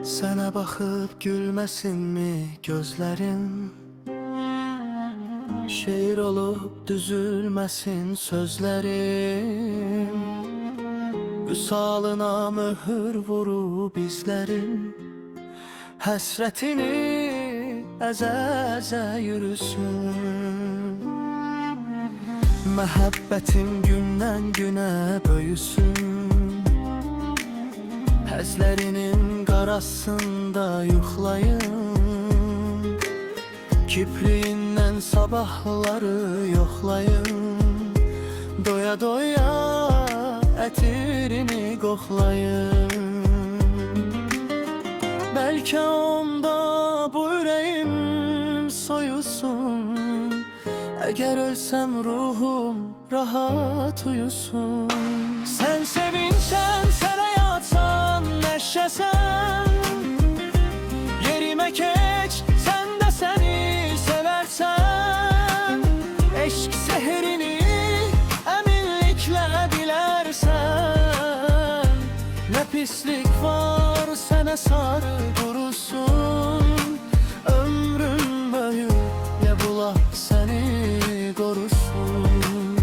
Sana bakıp gülmesin mi gözlerim? Şiir olup düzülmesin sözlerim. Vüsalına mühür vurup izlerim. Həsrətini əzə-əzə yürüsün. Məhəbbətim gündən günə böyüsün. Həzlərinin qarasında yuxlayın. Kipriyindən sabahları yoxlayın. Doya doya ətirini qoxlayın. Bəlkə onda bu ürəyim soyusun. Əgər ölsəm ruhum rahat uyusun. Sən sevinsən, sənə yatsan, nəşəsən. Yerimə keç, sən də səni sevərsən. Eşq sehrini əminliklə bilərsən. Nə pislik var sənə sarı qurusun. Ömrün boyu ya bulaq səni qorusun.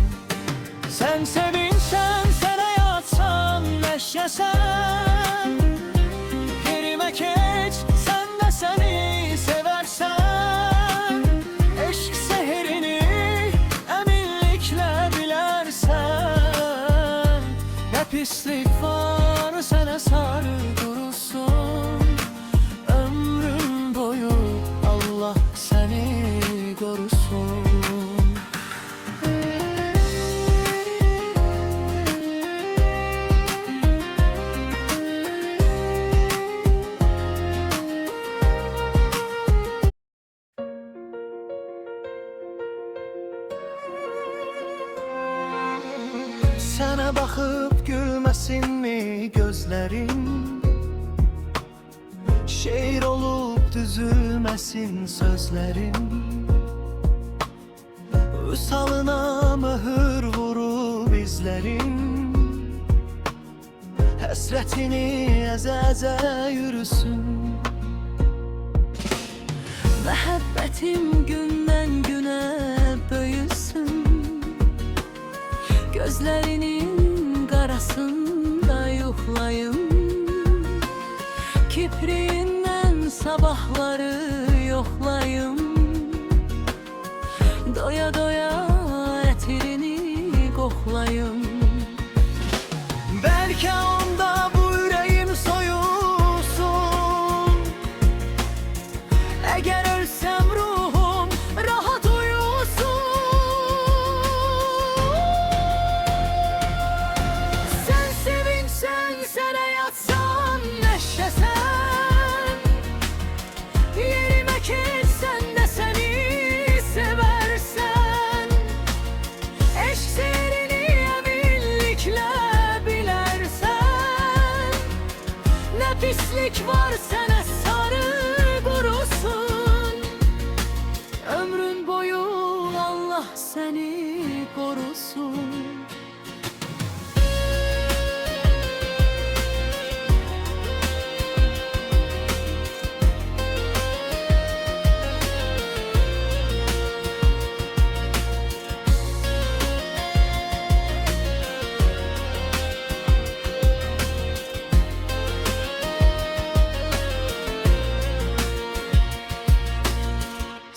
Sən sevinsən, sənə yatsan, nəşəsən. Yerimə keç, sən də səni sevərsən. Eşq sehrini əminliklə bilərsən. Nə pislik var sənə sarı qurusun. Ömrün boyu Allah səni qorusun. Sənə baxıb gülməsinmi gözlərim? Şeir olub düzülməsin sözlərim. Vüsalına mühür vurub izlərim. Həsrətini əzə-əzə yürüsün. Məhəbbətim gündən günə böyüsün. Gözlərinin qarasında yoxlayım. Kipriyindən sabahları yoxlayım. Doya doya ətirini qoxlayım. Bəlkə onda bu ürəyim soyusun. Əgər ölsəm ruhum rahat uyusun. Sən sevinsən, sənə yatsan, nəşəsən. Yerimə keç, sən də səni sevərsən. Eşq sehrini əminliklə bilərsən. Nə pislik var sənə sarı qurusun. Ömrün boyu Allah səni qorusun.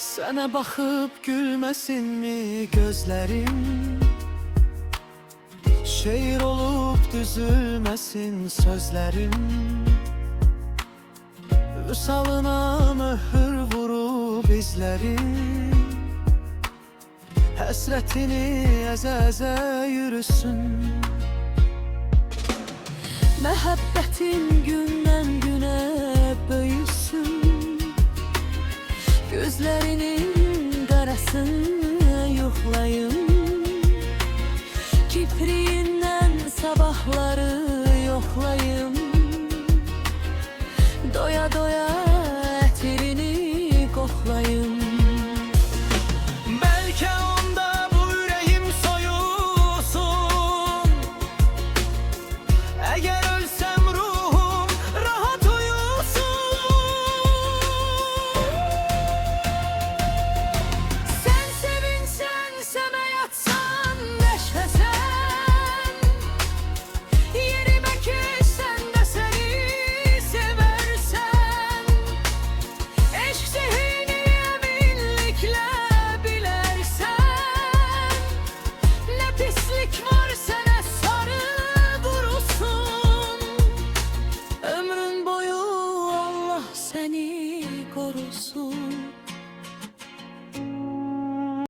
Sənə baxıb gülməsinmi gözlərim? Şeir olub düzülməsin sözlərim. Vüsalına mühür vurub izlərim. Həsrətini əzə-əzə yürüsün. Məhəbbətim gündən günə böyüsün. Gözlərinin qarasını yoxlayım. Kipriyindən sabahları yoxlayım.